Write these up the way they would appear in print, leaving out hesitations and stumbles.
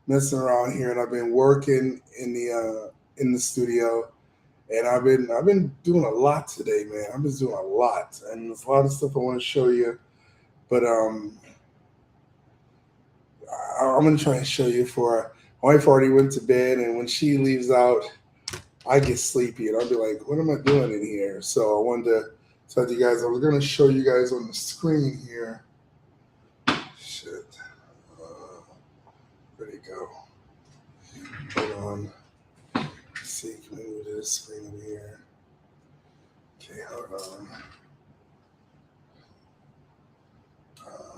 messing around here, and I've been working in the studio, and I've been doing a lot today, man. I've been doing a lot, and there's a lot of stuff I want to show you. But I'm gonna try and show you for my wife already went to bed, and when she leaves out, I get sleepy, and I'll be like, "What am I doing in here?" So I wanted to tell you guys. I was gonna show you guys on the screen here. Shit, uh, where'd it go? Hold on. Let's see, can we move this screen over here? Okay, hold on. Uh,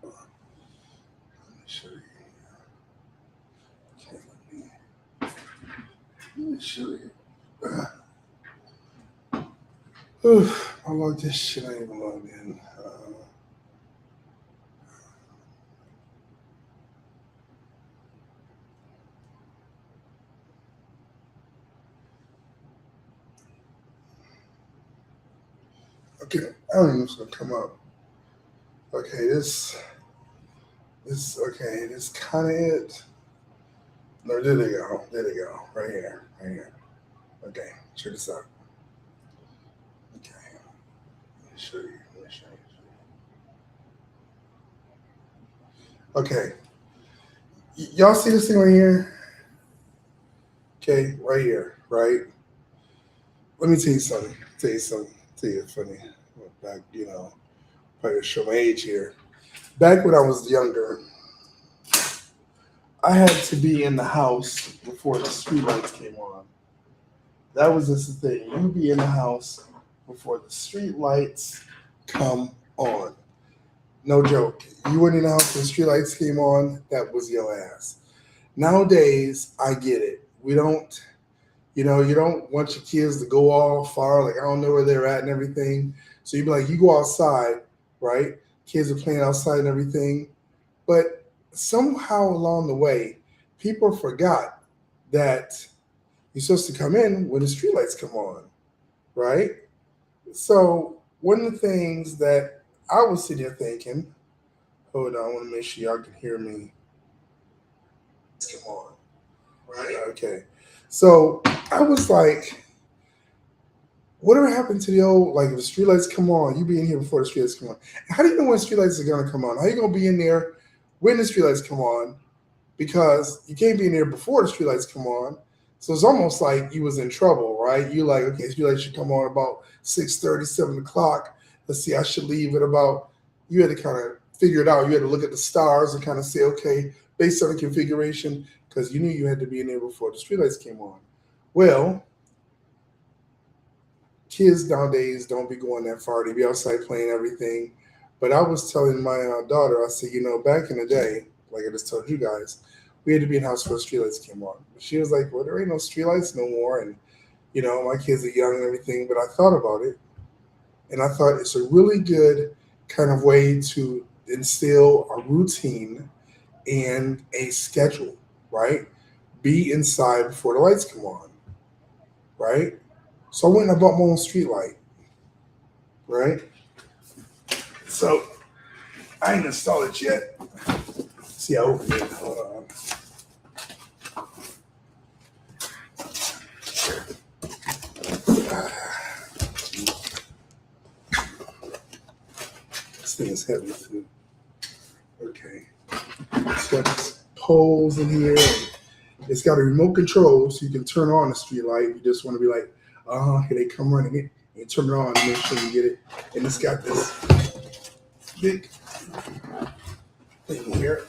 let me show you. Okay, let me show you. I log this shit. I ain't even logged in. Okay, I don't even know if it's gonna come up. Okay, okay, this kind of it. No, there they go. There they go. Right here. Right here. Okay, check this out. Okay, let me show you. Let me show you. Okay, y'all see this thing right here? Okay, right here, right? Let me tell you something. Tell you something. Tell you funny. Back, probably to show my age here. Back when I was younger, I had to be in the house before the street lights came on. That was just the thing. You be in the house before the street lights come on. No joke. You went in the house when the street lights came on, that was your ass. Nowadays, I get it. We don't, you don't want your kids to go all far, like I don't know where they're at and everything. So you be like, you go outside, right? Kids are playing outside and everything. But somehow along the way, people forgot that you're supposed to come in when the streetlights come on, right? So one of the things that I was sitting there thinking, hold on, I want to make sure y'all can hear me. Come on, right? Okay. So I was like, whatever happened to the old, like if the streetlights come on, you be in here before the streetlights come on. How do you know when streetlights are gonna come on? How you gonna be in there when the streetlights come on? Because you can't be in there before the streetlights come on. So it's almost like you was in trouble, right? You like, okay, streetlights should come on about 6:30, 7 o'clock. Let's see, I should leave at about, you had to kind of figure it out. You had to look at the stars and kind of say, okay, based on the configuration, because you knew you had to be in there before the streetlights came on. Well, kids nowadays don't be going that far. They be outside playing everything. But I was telling my daughter, I said, back in the day, like I just told you guys, we had to be in the house before the streetlights came on. But she was like, well, there ain't no streetlights no more. And, my kids are young and everything. But I thought about it. And I thought it's a really good kind of way to instill a routine and a schedule, right? Be inside before the lights come on, right? So I went and I bought my own street light, right? So I ain't installed it yet. See, I opened it. Hold on. This thing is heavy too. Okay. It's got these poles in here. It's got a remote control so you can turn on the street light. You just want to be like, here they come running it. And you turn it on and make sure you get it. And it's got this big thing here.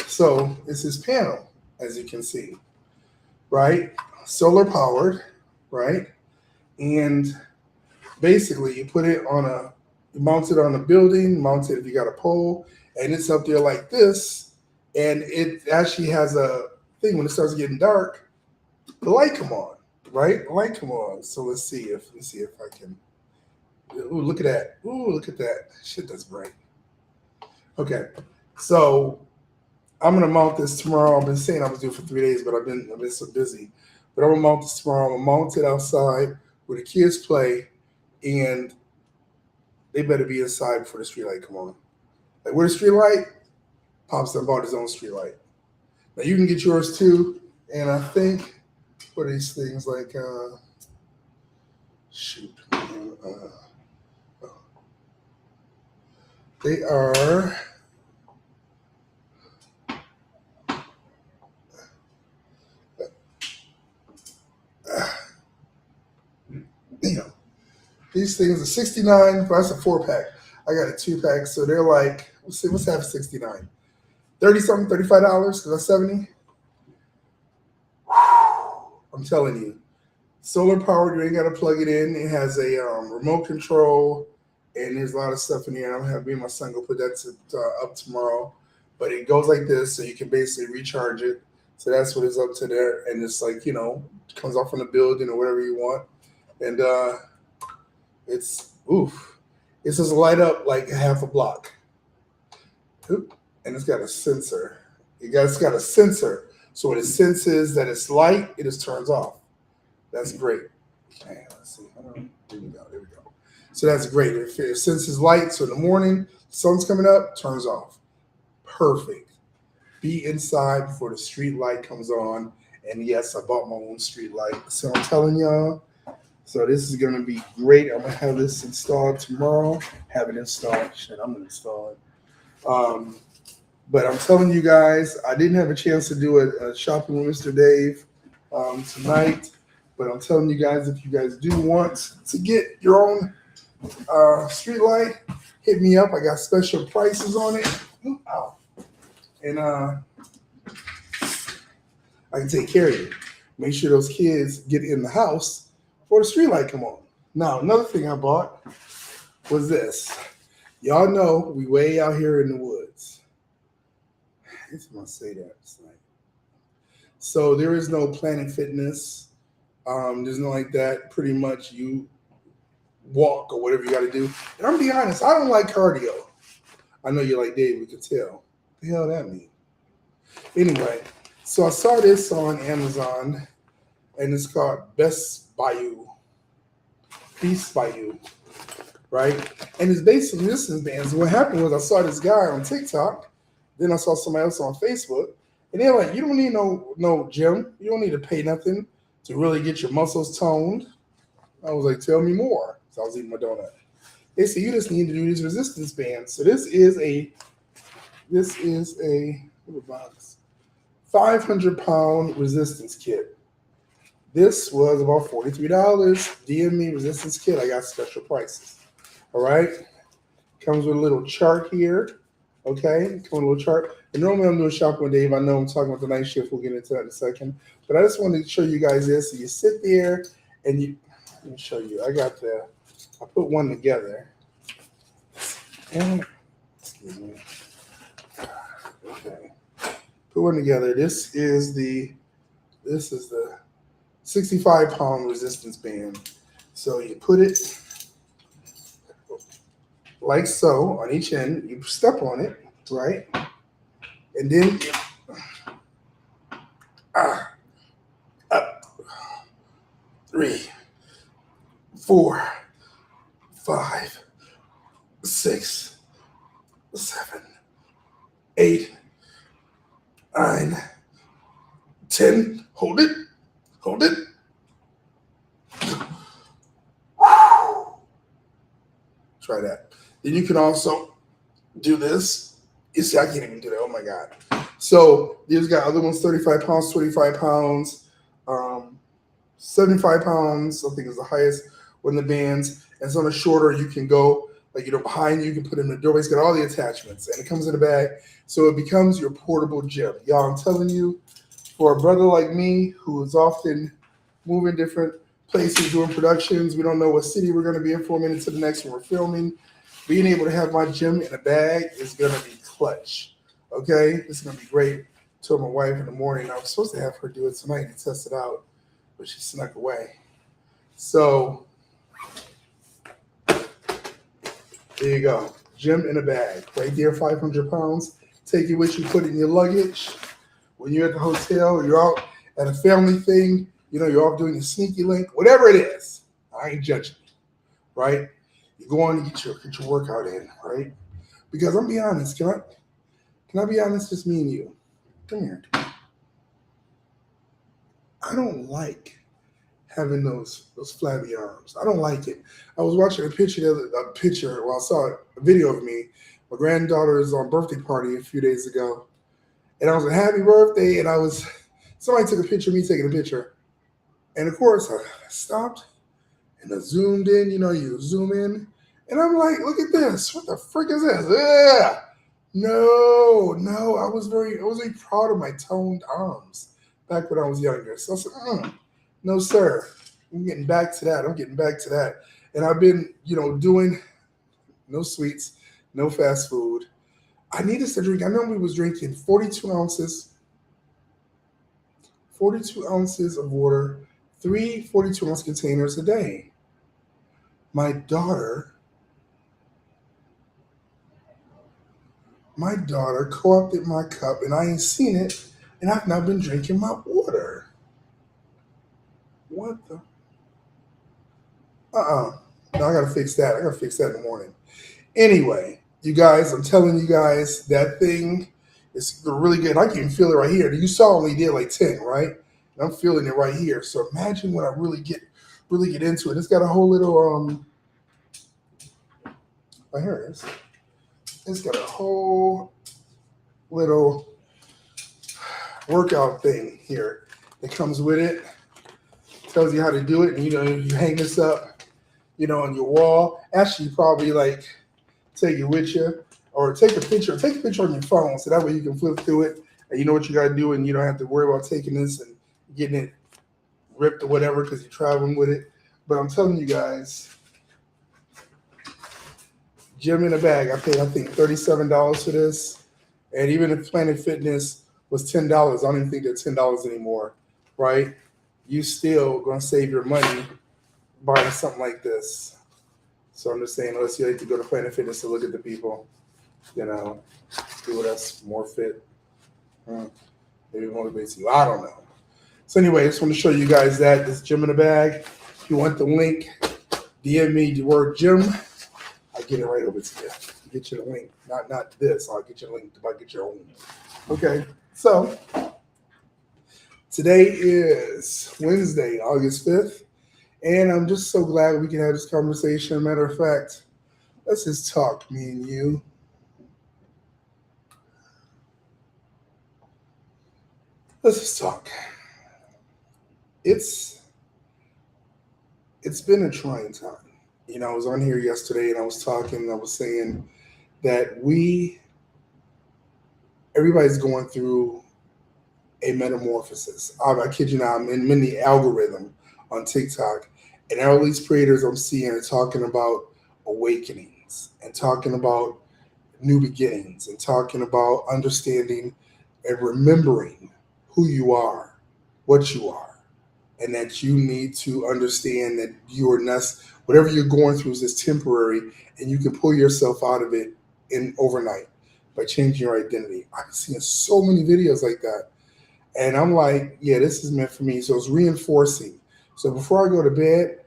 So it's this panel, as you can see, right? Solar powered, right? And basically you put it on you mount it on a building, mount it if you got a pole, and it's up there like this. And it actually has a thing when it starts getting dark, the light come on, right? The light come on. So let's see if I can. Ooh, look at that. Ooh, look at that. Shit, that's bright. Okay, so I'm gonna mount this tomorrow. I've been saying I was due for 3 days, but I've been so busy. But I'm gonna mount this tomorrow. I'm gonna mount it outside where the kids play, and they better be inside before the street light come on. Like where the street light, Pops done bought his own street light. Now you can get yours too, and I think what are these things like? Shoot, man, they are. You know, these things are 69. That's a 4-pack. I got a 2-pack, so they're like, let's see, what's half 69? 30 something, $35 because that's 70. I'm telling you, solar powered. You ain't got to plug it in. It has a remote control, and there's a lot of stuff in here. I'm gonna have me and my son go put that up tomorrow. But it goes like this, so you can basically recharge it. So that's what it's up to there, and it's like comes off from the building or whatever you want, and it's oof. It says light up like half a block. Oop. And it's got a sensor. It's got a sensor. So when it senses that it's light, it just turns off. That's great. Okay, let's see. There we go. There we go. So that's great. If it senses light, so in the morning, the sun's coming up, turns off. Perfect. Be inside before the street light comes on. And yes, I bought my own street light. So I'm telling y'all. So this is going to be great. I'm going to have this installed tomorrow. Have it installed. Shit, I'm going to install it. But I'm telling you guys, I didn't have a chance to do a shopping with Mr. Dave tonight. But I'm telling you guys, if you guys do want to get your own street light, hit me up. I got special prices on it. Ow. And I can take care of you. Make sure those kids get in the house before the street light come on. Now, another thing I bought was this. Y'all know we way out here in the woods. I guess I'm gonna say that. So there is no Planet Fitness. There's no like that. Pretty much you walk or whatever you got to do. And I'm gonna be honest, I don't like cardio. I know you're like Dave. We could tell. What the hell that mean? Anyway, so I saw this on Amazon, and it's called Beast by You, right? And it's basically distance bands. What happened was I saw this guy on TikTok, then I saw somebody else on Facebook, and they're like, you don't need no gym. You don't need to pay nothing to really get your muscles toned. I was like, tell me more. So I was eating my donut. They said you just need to do these resistance bands. So this is a box, 500-pound resistance kit. This was about $43. DM me resistance kit. I got special prices. All right. Comes with a little chart here. Okay. Comes with a little chart. And normally I'm doing shopping with Dave. I know I'm talking about the night shift. We'll get into that in a second. But I just wanted to show you guys this. So you sit there and let me show you. I put one together. And, excuse me. Okay. Put one together. This is the 65-pound resistance band. So you put it like so on each end. You step on it, right? And then up, 3, 4, 5, 6, 7, 8, 9, 10. Hold it. Try that. Then you can also do this. You see, I can't even do that. Oh my God. So there's got other ones, 35 pounds, 25 pounds, 75 pounds, I think is the highest one of the bands. And some are shorter, you can go, behind you can put in the doorway. It's got all the attachments and it comes in a bag. So it becomes your portable gym. Y'all, I'm telling you, for a brother like me who is often moving different places, doing productions, we don't know what city we're going to be in for a minute to the next when we're filming. Being able to have my gym in a bag is going to be clutch. Okay? This is going to be great. I told my wife in the morning I was supposed to have her do it tonight to test it out, but she snuck away. So there you go. Gym in a bag. Right there, 500 pounds. Take it with you, put it in your luggage. When you're at the hotel, you're out at a family thing, you're off doing a sneaky link, whatever it is. I ain't judging you, right? You go on to get your workout in, right? Because I'm be honest, can I be honest, just me and you? Come here. I don't like having those flabby arms. I don't like it. I was watching well, I saw a video of me. My granddaughter's on birthday party a few days ago, and I was like, "Happy birthday!" And somebody took a picture of me taking a picture, and of course I stopped and I zoomed in. You know, you zoom in, and I'm like, "Look at this! What the frick is this?" Yeah. No, no, I was very proud of my toned arms back when I was younger. So I said, no, sir. I'm getting back to that. I'm getting back to that. And I've been, doing no sweets, no fast food. I needed to drink. I normally was drinking 42 ounces of water, three 42-ounce containers a day. My daughter, co-opted my cup, and I ain't seen it, and I've not been drinking my water. What the? No, I gotta fix that. I gotta fix that in the morning. Anyway, you guys, I'm telling you guys, that thing is really good. I can feel it right here. You saw I only did like 10, right? And I'm feeling it right here. So imagine when I really get into it. It's got a whole little oh, here it is. It's got a whole little workout thing here that comes with it. Tells you how to do it, and you hang this up, on your wall. Actually, probably like take it with you, or take a picture. Take a picture on your phone, so that way you can flip through it, and you know what you got to do, and you don't have to worry about taking this and getting it ripped or whatever because you're traveling with it. But I'm telling you guys, gym in a bag. I paid, I think, $37 for this, and even if Planet Fitness was $10, I don't even think they're $10 anymore, right? You still gonna save your money buying something like this. So I'm just saying, unless you like to go to Planet Fitness to look at the people, people that's more fit. Maybe it motivates you. I don't know. So anyway, I just want to show you guys that this gym in a bag. If you want the link, DM me the word gym. I'll get it right over to you. Get you the link. Not this. I'll get you a link to get your own. Okay. So today is Wednesday, August 5th. And I'm just so glad we can have this conversation. Matter of fact, let's just talk, me and you. Let's just talk. It's been a trying time. I was on here yesterday and I was talking and I was saying that everybody's going through a metamorphosis. I kid you not, I'm in the algorithm on TikTok, and all these creators I'm seeing are talking about awakenings and talking about new beginnings and talking about understanding and remembering who you are, what you are, and that you need to understand that you are not, whatever you're going through is just temporary, and you can pull yourself out of it in overnight by changing your identity. I've seen so many videos like that. And I'm like, yeah, this is meant for me. So it's reinforcing. So before I go to bed,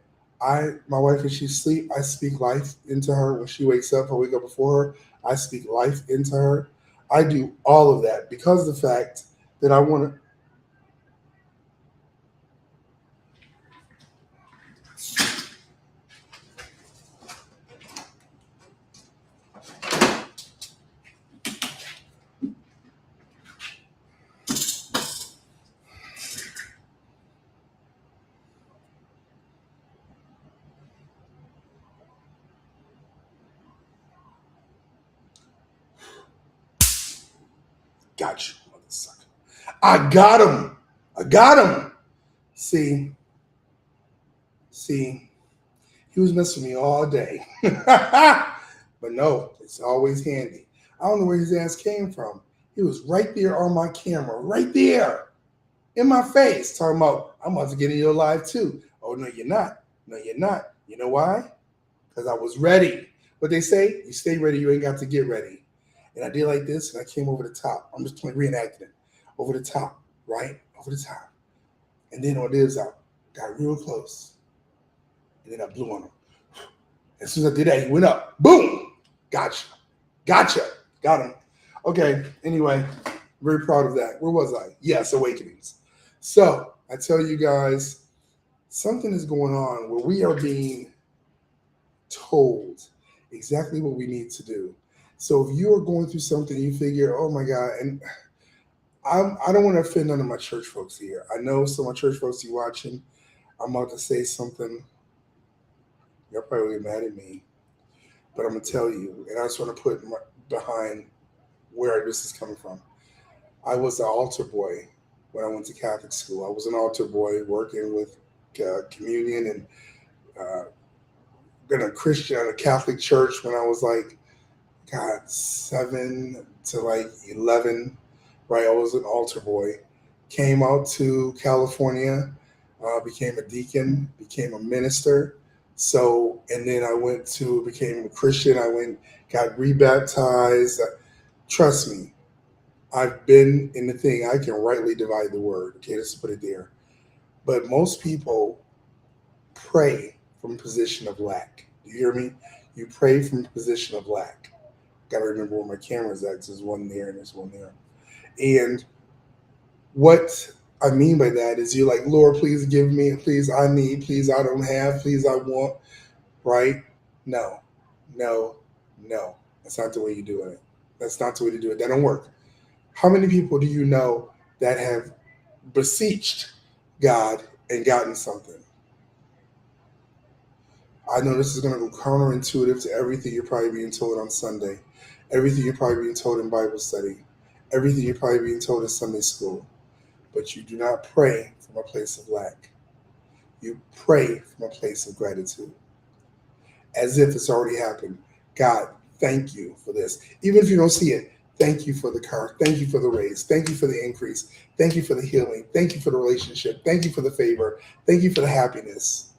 my wife, if she sleep, I speak life into her. When she wakes up, I wake up before her, I speak life into her. I do all of that because of the fact that I want to. Got you, mother sucker. I got him. I got him. See, he was messing with me all day. But no, it's always handy. I don't know where his ass came from. He was right there on my camera, right there in my face, talking about, I'm about to get in your live too. Oh, no, you're not. No, you're not. You know why? Because I was ready. What they say, you stay ready, you ain't got to get ready. And I did like this, and I came over the top. I'm just reenacting it. Over the top, right? Over the top. And then on this, I got real close. And then I blew on him. As soon as I did that, he went up. Boom! Gotcha. Gotcha. Got him. Okay. Anyway, very proud of that. Where was I? Yes, awakenings. So I tell you guys, something is going on where we are being told exactly what we need to do. So if you are going through something, you figure, oh my God, and I don't want to offend none of my church folks here. I know some of my church folks you watching. I'm about to say something. You're probably mad at me, but I'm gonna tell you, and I just want to put behind where this is coming from. I was an altar boy when I went to Catholic school. I was an altar boy working with communion and uh, been a Christian at a Catholic church when I was like, God, 7 to like 11, right? I was an altar boy. Came out to California, became a deacon, became a minister. So, and then I went to, became a Christian. I went, got rebaptized. Trust me, I've been in the thing. I can rightly divide the word. Okay, let's put it there. But most people pray from a position of lack. Do you hear me? You pray from a position of lack. Got to remember where my camera's at. 'Cause there's one there and there's one there. And what I mean by that is you're like, Lord, please give me, please I need, please I don't have, please I want, right? No, no, no. That's not the way you do it. That's not the way to do it. That don't work. How many people do you know that have beseeched God and gotten something? I know this is going to go counterintuitive to everything you're probably being told on Sunday, everything you're probably being told in Bible study, everything you're probably being told in Sunday school. But you do not pray from a place of lack. You pray from a place of gratitude, as if it's already happened. God, thank you for this. Even if you don't see it, thank you for the car. Thank you for the raise. Thank you for the increase. Thank you for the healing. Thank you for the relationship. Thank you for the favor. Thank you for the happiness.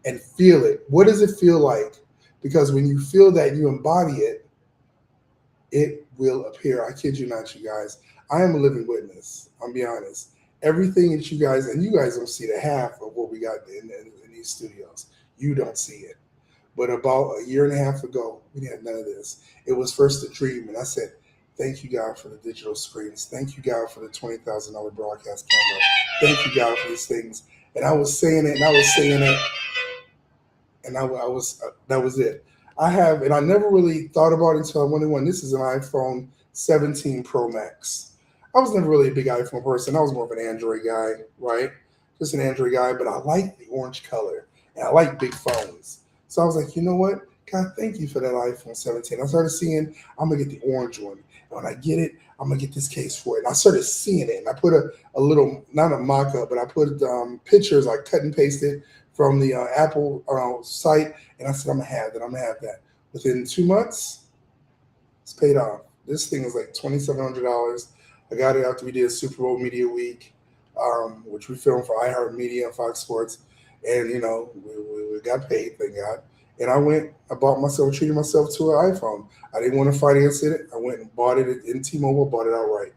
And feel it. What does it feel like? Because when you feel that, you embody it, it will appear. I kid you not, you guys. I am a living witness. I'm be honest. Everything that you guys, and you guys don't see the half of what we got in these studios. You don't see it. But about a year and a half ago, we had none of this. It was first a dream, and I said, thank you, God, for the digital screens. Thank you, God, for the $20,000 broadcast camera. Thank you, God, for these things. And I was saying it, and I was saying it, and I was that was it. I have, and I never really thought about it until I went in one. This is an iPhone 17 Pro Max. I was never really a big iPhone person. I was more of an Android guy, right? Just an Android guy, but I like the orange color and I like big phones. So I was like, you know what? God, thank you for that iPhone 17. I started seeing I'm gonna get the orange one. And when I get it, I'm gonna get this case for it. And I started seeing it, and I put a little, not a mock-up, but I put pictures, I cut and pasted from the Apple site, and I said, I'm gonna have that. I'm gonna have that. Within 2 months, it's paid off. This thing is like $2,700. I got it after we did a Super Bowl Media Week, which we filmed for iHeartMedia and Fox Sports, and you know we got paid, thank God. And I went, I bought myself, treated myself to an iPhone. I didn't want to finance it. I went and bought it in T-Mobile, bought it outright.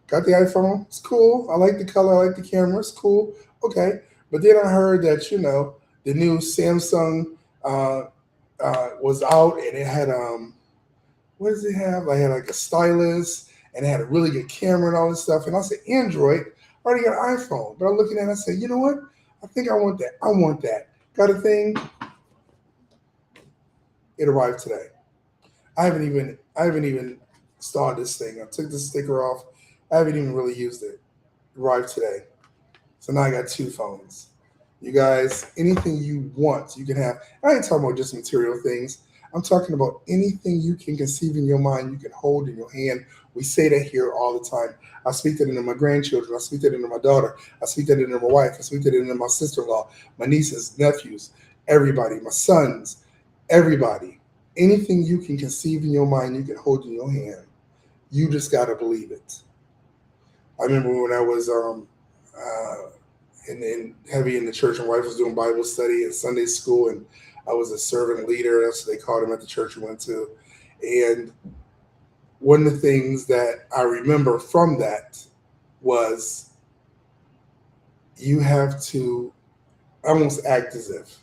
Got the iPhone. It's cool. I like the color. I like the camera. It's cool. Okay. But then I heard that, you know, the new Samsung was out and it had, what does it have? I had like a stylus and it had a really good camera and all this stuff. And I said, Android, I already got an iPhone. But I'm looking at it and I said, you know what? I think I want that. I want that. Got a thing. It arrived today. I haven't even installed this thing. I took the sticker off. I haven't even really used it. It arrived today. So now I got two phones. You guys, anything you want, you can have. I ain't talking about just material things. I'm talking about anything you can conceive in your mind, you can hold in your hand. We say that here all the time. I speak that into my grandchildren. I speak that into my daughter. I speak that into my wife. I speak that into my sister-in-law, my nieces, nephews, everybody, my sons, everybody. Anything you can conceive in your mind, you can hold in your hand. You just got to believe it. I remember when I was heavy in the church. My wife was doing Bible study and Sunday school, and I was a servant leader. That's what they called him at the church we went to. And one of the things that I remember from that was you have to almost act as if.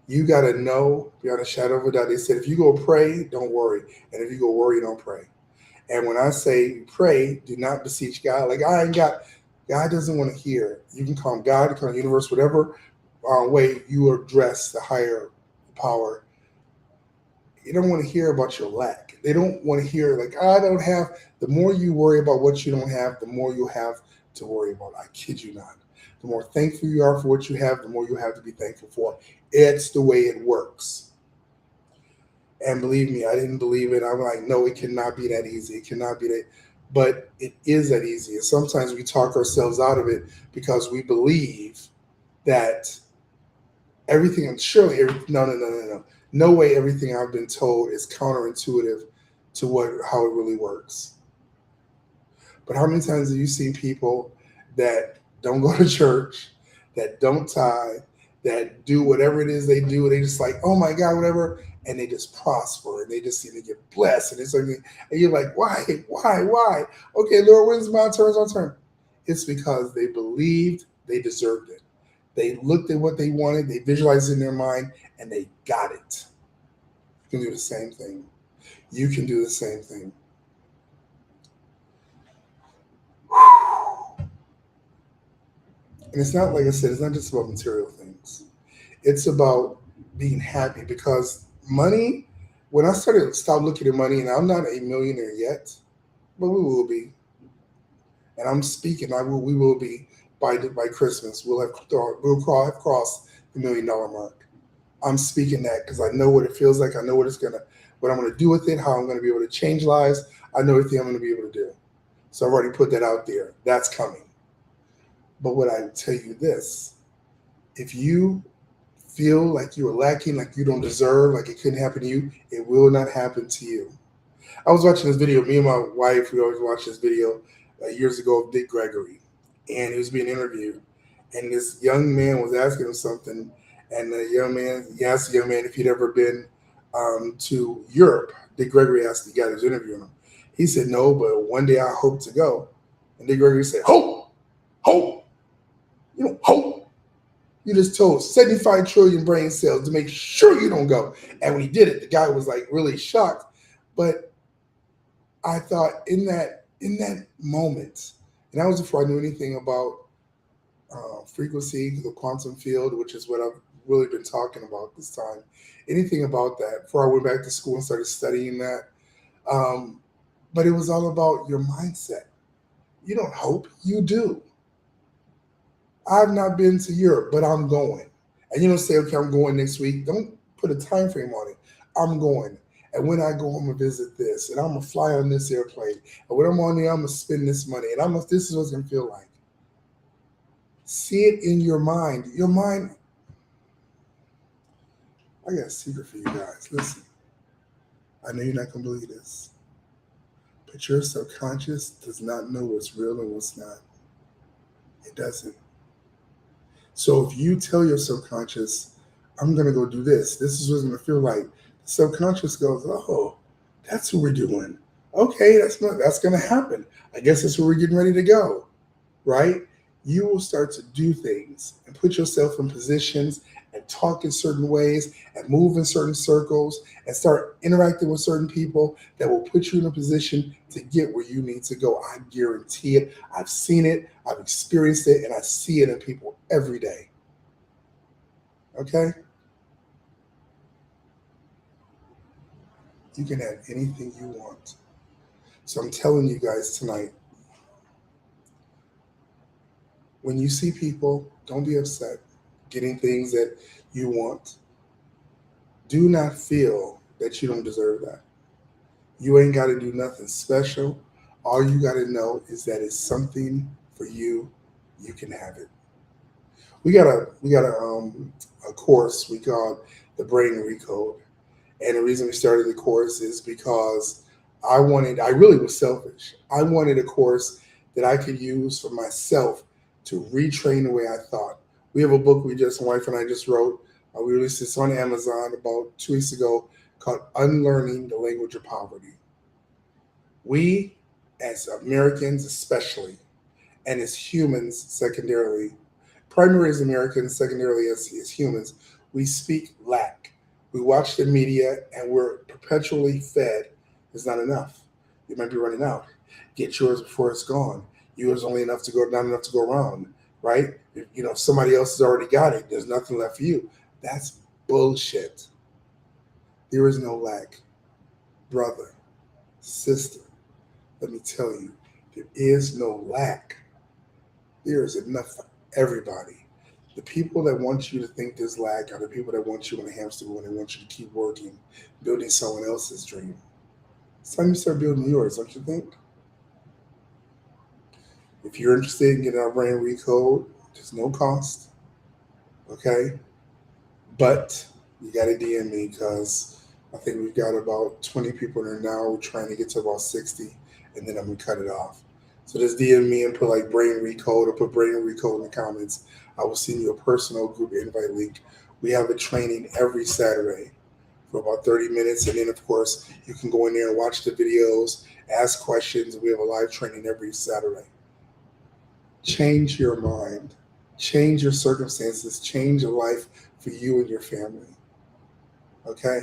You got to know beyond a shadow of a doubt. They said, if you go pray, don't worry. And if you go worry, don't pray. And when I say pray, do not beseech God. Like I ain't got, God doesn't want to hear. You can call him God, call him universe, whatever way you address the higher power. You don't want to hear about your lack. They don't want to hear like I don't have. The more you worry about what you don't have, the more you'll have to worry about. I kid you not. The more thankful you are for what you have, the more you have to be thankful for. It's the way it works. And believe me, I didn't believe it. I'm like, no, it cannot be that easy. It cannot be that. But it is that easy. And sometimes we talk ourselves out of it because we believe that everything, and surely, no, no, no, no, no. No way everything I've been told is counterintuitive to how it really works. But how many times have you seen people that don't go to church, that don't tithe, that do whatever it is they do, they just like, oh my God, whatever, and they just prosper and they just seem to get blessed. And it's like, and you're like, why? Okay, Lord, when's my turn? It's my turn. It's because they believed they deserved it. They looked at what they wanted, they visualized it in their mind, and they got it. You can do the same thing. You can do the same thing. And it's not, like I said, it's not just about material things. It's about being happy because money, when I started to stop looking at money, and I'm not a millionaire yet, but we will be. And I'm speaking, we will be by Christmas. Have crossed the $1 million mark. I'm speaking that because I know what it feels like. I know what I'm gonna do with it, how I'm gonna be able to change lives. I know everything I'm gonna be able to do. So I've already put that out there. That's coming. But what I tell you this, if you feel like you are lacking, like you don't deserve, like it couldn't happen to you, it will not happen to you. I was watching this video. Me and my wife, we always watch this video years ago of Dick Gregory, and he was being interviewed, and this young man was asking him something, and he asked the young man if he'd ever been to Europe. Dick Gregory asked the guy who was interviewing him. He said no, but one day I hope to go. And Dick Gregory said, "Hope, hope, hope." You just told 75 trillion brain cells to make sure you don't go. And when he did it, the guy was like really shocked. But I thought in that moment, and that was before I knew anything about frequency, the quantum field, which is what I've really been talking about this time. Anything about that before I went back to school and started studying that. Um, but it was all about your mindset. You don't hope, you do. I've not been to Europe, but I'm going. And you don't say, okay, I'm going next week. Don't put a time frame on it. I'm going. And when I go, I'm gonna visit this, and I'm gonna fly on this airplane. And when I'm on there, I'm gonna spend this money, and this is what it's gonna feel like. See it in your mind. Your mind. I got a secret for you guys. Listen, I know you're not gonna believe this, but your subconscious does not know what's real and what's not. It doesn't. So if you tell your subconscious, I'm going to go do this, this is what it's going to feel like, the subconscious goes, oh, that's what we're doing. Okay, that's going to happen. I guess that's where we're getting ready to go, right? You will start to do things and put yourself in positions and talk in certain ways and move in certain circles and start interacting with certain people that will put you in a position to get where you need to go. I guarantee it. I've seen it, I've experienced it, and I see it in people every day. Okay? You can have anything you want. So I'm telling you guys tonight, when you see people, don't be upset getting things that you want. Do not feel that you don't deserve that. You ain't got to do nothing special. All you got to know is that it's something for you. You can have it. We got a course we call the Brain Recode, and the reason we started the course is because I really was selfish. I wanted a course that I could use for myself to retrain the way I thought. We have a book my wife and I just wrote. We released this on Amazon about 2 weeks ago called Unlearning the Language of Poverty. We, as Americans especially, and as humans secondarily, primary as Americans, secondarily as humans, We speak lack. We watch the media and we're perpetually fed. It's not enough. You might be running out. Get yours before it's gone. Yours only enough to go, not enough to go around, right? If somebody else has already got it. There's nothing left for you. That's bullshit. There is no lack, brother, sister. Let me tell you, there is no lack. There is enough for everybody. The people that want you to think there's lack are the people that want you in a hamster wheel and they want you to keep working, building someone else's dream. It's time you start building yours, don't you think? If you're interested in getting our brand recode, there's no cost, okay? But you got to DM me because I think we've got about 20 people in there now. We're trying to get to about 60, and then I'm going to cut it off. So just DM me and put like brain recode or put brain recode in the comments. I will send you a personal group invite link. We have a training every Saturday for about 30 minutes. And then, of course, you can go in there and watch the videos, ask questions. We have a live training every Saturday. Change your mind, change your circumstances, change your life for you and your family. Okay?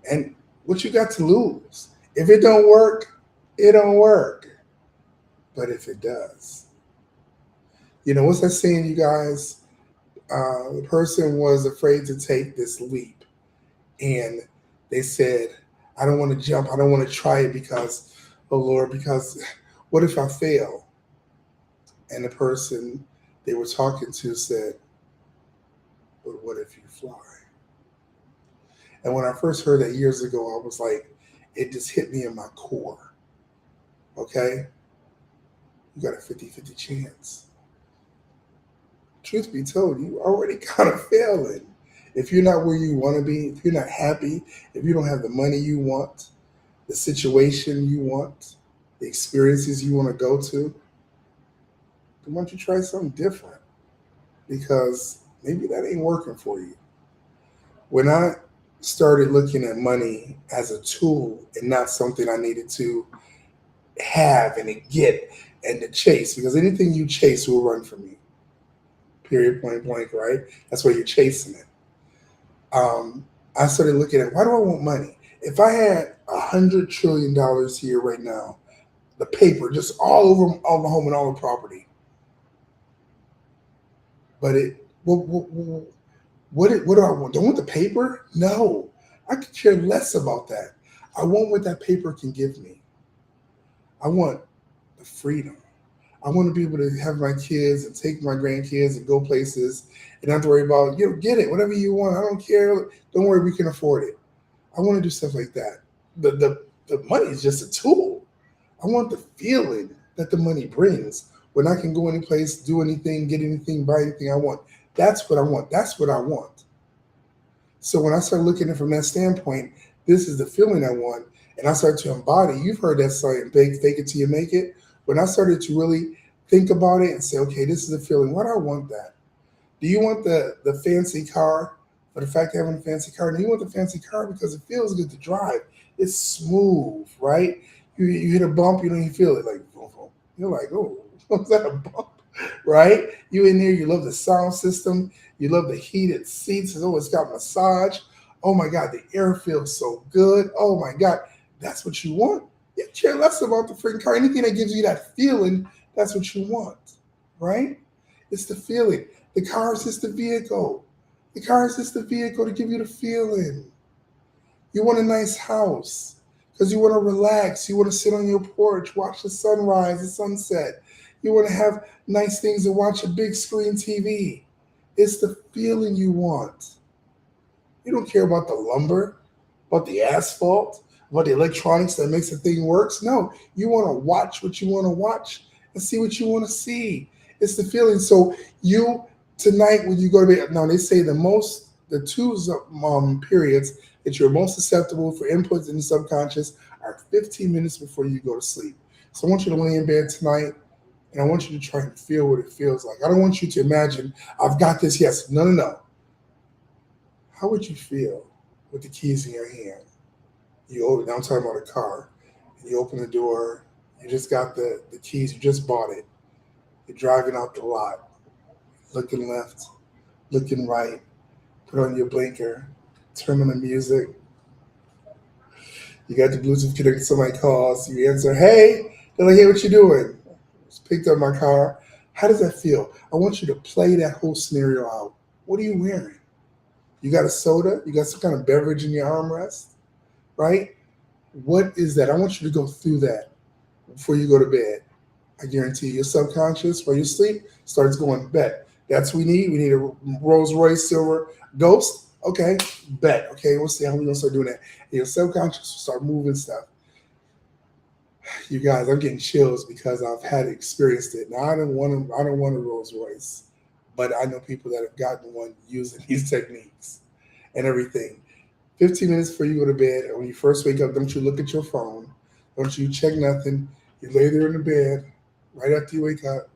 And what you got to lose? If it don't work, it don't work. But if it does, what's that saying, you guys? The person was afraid to take this leap. And they said, I don't want to jump. I don't want to try it because, oh Lord, because what if I fail? And the person they were talking to said, but what if you fly? And when I first heard that years ago, I was like, it just hit me in my core. Okay? You got a 50-50 chance. Truth be told, you already kind of failing. If you're not where you want to be, if you're not happy, if you don't have the money you want, the situation you want, the experiences you want to go to, then why don't you try something different? Because maybe that ain't working for you. When I started looking at money as a tool and not something I needed to have and to get and to chase, because anything you chase will run from you. Period, point blank, right? That's why you're chasing it. I started looking at, why do I want money? If I had $100 trillion here right now, the paper just all over all the home and all the property, but what do I want? Do I want the paper? No, I could care less about that. I want what that paper can give me. I want the freedom. I want to be able to have my kids and take my grandkids and go places and not have to worry about, get it, whatever you want. I don't care. Don't worry, we can afford it. I want to do stuff like that. The money is just a tool. I want the feeling that the money brings when I can go any place, do anything, get anything, buy anything I want. That's what I want. That's what I want. So when I start looking at it from that standpoint, this is the feeling I want. And I start to embody. You've heard that saying, fake it till you make it. When I started to really think about it and say, okay, this is the feeling. Why do I want that? Do you want the fancy car for the fact of having a fancy car? Do you want the fancy car because it feels good to drive? It's smooth, right? You hit a bump, you don't even feel it. Like, you're like, oh, was that a bump? Right? You in there, you love the sound system. You love the heated seats. Oh, it's got massage. Oh my God, the air feels so good. Oh my God, that's what you want. You care less about the freaking car. Anything that gives you that feeling, that's what you want, right? It's the feeling. The car is just the vehicle. The car is just the vehicle to give you the feeling. You want a nice house because you want to relax. You want to sit on your porch, watch the sunrise, the sunset. You want to have nice things to watch, a big screen TV. It's the feeling you want. You don't care about the lumber, about the asphalt, about the electronics that makes the thing works. No, you want to watch what you want to watch and see what you want to see. It's the feeling. So you tonight when you go to bed, now they say the two periods that you're most susceptible for inputs in the subconscious are 15 minutes before you go to sleep. So I want you to lay in bed tonight and I want you to try and feel what it feels like. I don't want you to imagine, I've got this, yes. No, no, no. How would you feel with the keys in your hand? Now I'm talking about a car. You open the door, you just got the keys, you just bought it. You're driving out the lot, looking left, looking right, put on your blinker, turn on the music. You got the Bluetooth connected, somebody calls, you answer, hey, they're like, hey, what you doing? Just picked up my car. How does that feel? I want you to play that whole scenario out. What are you wearing? You got a soda? You got some kind of beverage in your armrest, right? What is that? I want you to go through that before you go to bed. I guarantee you, your subconscious, while you sleep, starts going, bet. That's what we need. We need a Rolls Royce silver ghost. Okay, bet. Okay, we'll see how we're gonna start doing that. And your subconscious will start moving stuff. You guys, I'm getting chills because I've had experienced it. Now I don't want a Rolls Royce, but I know people that have gotten one using these techniques and everything. 15 minutes before you go to bed, and when you first wake up, don't you look at your phone. Don't you check nothing. You lay there in the bed right after you wake up,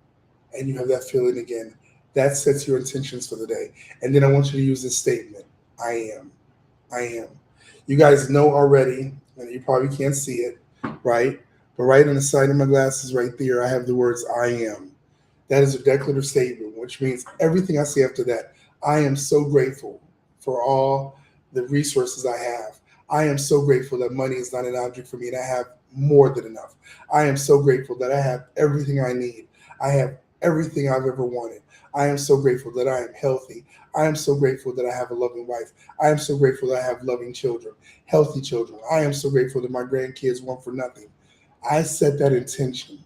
and you have that feeling again. That sets your intentions for the day. And then I want you to use this statement: I am. I am. You guys know already, and you probably can't see it, right? But right on the side of my glasses, right there, I have the words I am. That is a declarative statement, which means everything I say after that. I am so grateful for all the resources I have. I am so grateful that money is not an object for me and I have more than enough. I am so grateful that I have everything I need. I have everything I've ever wanted. I am so grateful that I am healthy. I am so grateful that I have a loving wife. I am so grateful that I have loving children, healthy children. I am so grateful that my grandkids want for nothing. I set that intention,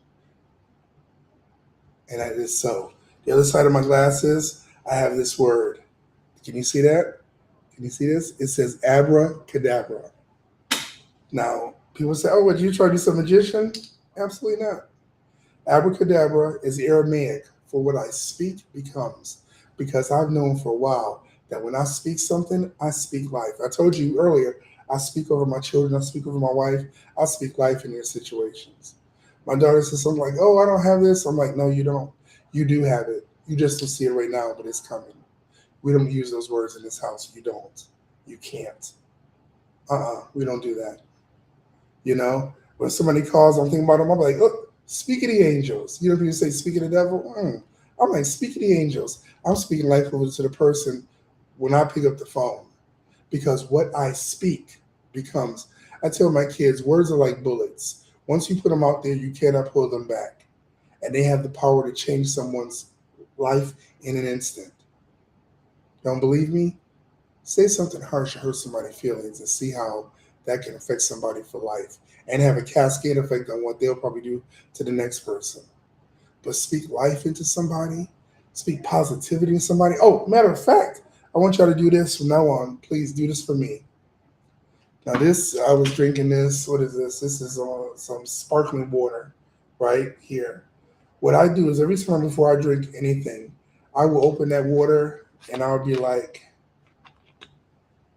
and that is so. The other side of my glasses, I have this word. Can you see that? Can you see this? It says abracadabra. Now, people say, oh, would you try to be some magician? Absolutely not. Abracadabra is Aramaic for what I speak becomes. Because I've known for a while that when I speak something, I speak life. I told you earlier, I speak over my children, I speak over my wife, I speak life in their situations. My daughter says something like, oh, I don't have this. I'm like, no, you don't. You do have it. You just don't see it right now, but it's coming. We don't use those words in this house. You don't. You can't. We don't do that. You know, when somebody calls, I'm thinking about them. I'm like, look, speak of the angels. You know, people say, speak of the devil. I'm like, speak of the angels. I'm speaking life over to the person when I pick up the phone because what I speak becomes. I tell my kids, words are like bullets. Once you put them out there, you cannot pull them back. And they have the power to change someone's life in an instant. Don't believe me? Say something harsh to hurt somebody's feelings and see how that can affect somebody for life and have a cascade effect on what they'll probably do to the next person. But speak life into somebody, speak positivity in somebody. Oh, matter of fact, I want y'all to do this from now on. Please do this for me. Now, this, I was drinking this. What is this? This is some sparkling water right here. What I do is every time before I drink anything, I will open that water and I'll be like,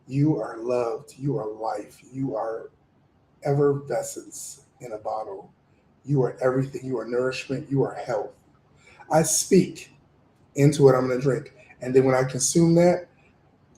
you are loved. You are life. You are effervescence in a bottle. You are everything. You are nourishment. You are health. I speak into what I'm going to drink. And then when I consume that,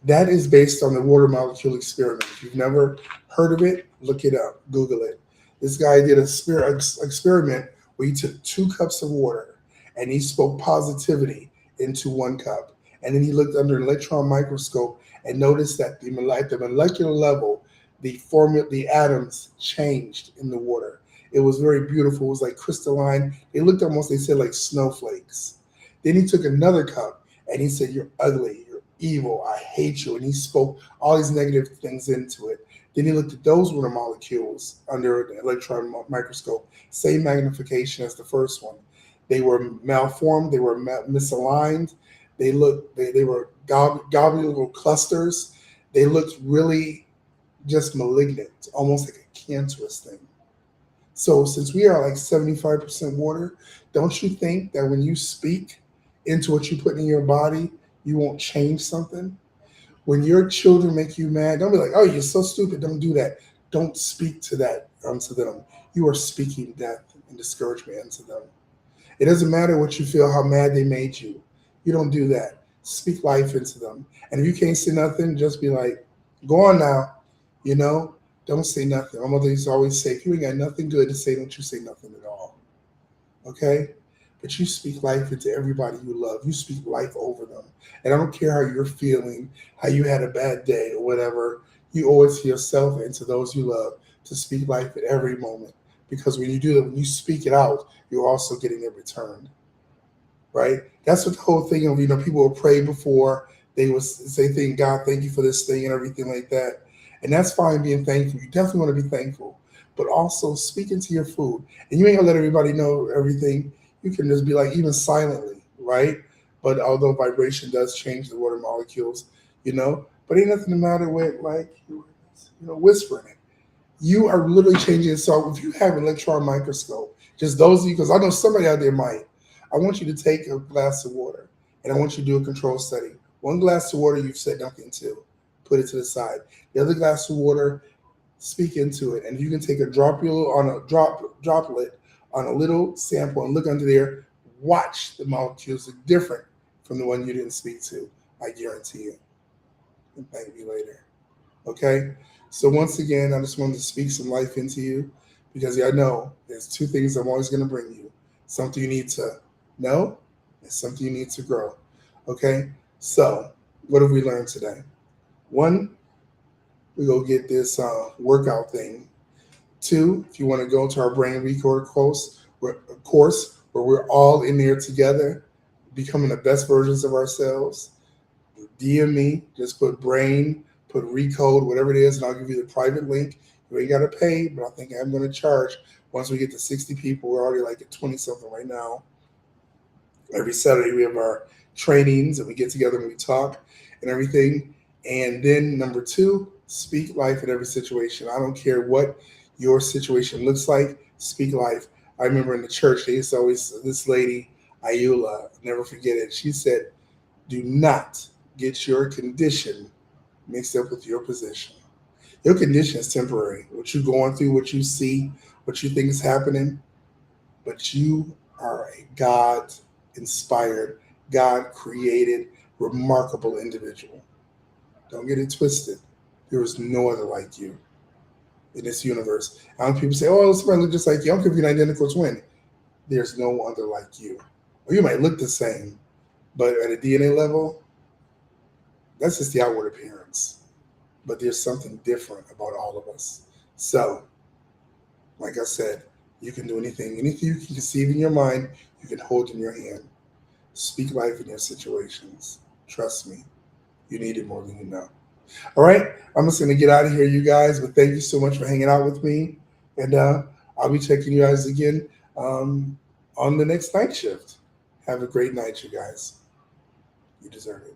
that is based on the water molecule experiment. If you've never heard of it, look it up, Google it. This guy did a experiment where he took 2 cups of water and he spoke positivity into 1 cup. And then he looked under an electron microscope and noticed that at the molecular level, the atoms changed in the water. It was very beautiful. It was like crystalline. They looked almost, they said, like snowflakes. Then he took another cup and he said, you're ugly, you're evil, I hate you. And he spoke all these negative things into it. Then he looked at those water molecules under an electron microscope, same magnification as the first one. They were malformed, they were misaligned, they were globular clusters. They looked really just malignant, almost like a cancerous thing. So since we are like 75% water, don't you think that when you speak into what you put in your body, you won't change something? When your children make you mad, don't be like, oh, you're so stupid. Don't do that. Don't speak to that unto them. You are speaking death and discouragement unto them. It doesn't matter what you feel, how mad they made you. You don't do that. Speak life into them. And if you can't say nothing, just be like, go on now. You know, don't say nothing. My mother used to always say, if you ain't got nothing good to say, don't you say nothing at all. Okay? but you speak life into everybody you love. You speak life over them. And I don't care how you're feeling, how you had a bad day or whatever, you owe it to yourself and to those you love to speak life at every moment. Because when you do that, when you speak it out, you're also getting it returned, right? That's what the whole thing of, people will pray before they would say, thank God, thank you for this thing and everything like that. And that's fine being thankful. You definitely want to be thankful, but also speak into your food. And you ain't gonna let everybody know everything. You can just be like, even silently, right? But although vibration does change the water molecules, but ain't nothing the matter with like, whispering it. You are literally changing it. So if you have an electron microscope, just those of you, because I know somebody out there might, I want you to take a glass of water and I want you to do a control study. One glass of water you've said nothing to, put it to the side. The other glass of water, speak into it. And you can take a droplet on a little sample and look under there, watch the molecules look different from the one you didn't speak to. I guarantee you. And thank you later. Okay? So once again, I just wanted to speak some life into you because I know there's two things I'm always going to bring you. Something you need to know and something you need to grow. Okay? So what have we learned today? One, we go get this workout thing. Two, if you want to go to our brain record course where we're all in there together, becoming the best versions of ourselves, DM me, just put brain, put recode, whatever it is, and I'll give you the private link. You ain't got to pay, but I think I'm going to charge. Once we get to 60 people, we're already like at 20 something right now. Every Saturday, we have our trainings and we get together and we talk and everything. And then number two, speak life in every situation. I don't care what your situation looks like, speak life. I remember in the church, they used to always, this lady, Ayula, never forget it, she said, do not get your condition mixed up with your position. Your condition is temporary. What you're going through, what you see, what you think is happening, but you are a God inspired, God created, remarkable individual. Don't get it twisted. There is no other like you in this universe. And people say, oh, somebody look just like you. I don't care if you're an identical twin. There's no other like you. Or you might look the same, but at a DNA level, that's just the outward appearance. But there's something different about all of us. So, like I said, you can do anything. Anything you can conceive in your mind, you can hold in your hand. Speak life in your situations. Trust me, you need it more than you know. All right, I'm just going to get out of here, you guys, but thank you so much for hanging out with me. And I'll be checking you guys again on the next night shift. Have a great night, you guys. You deserve it.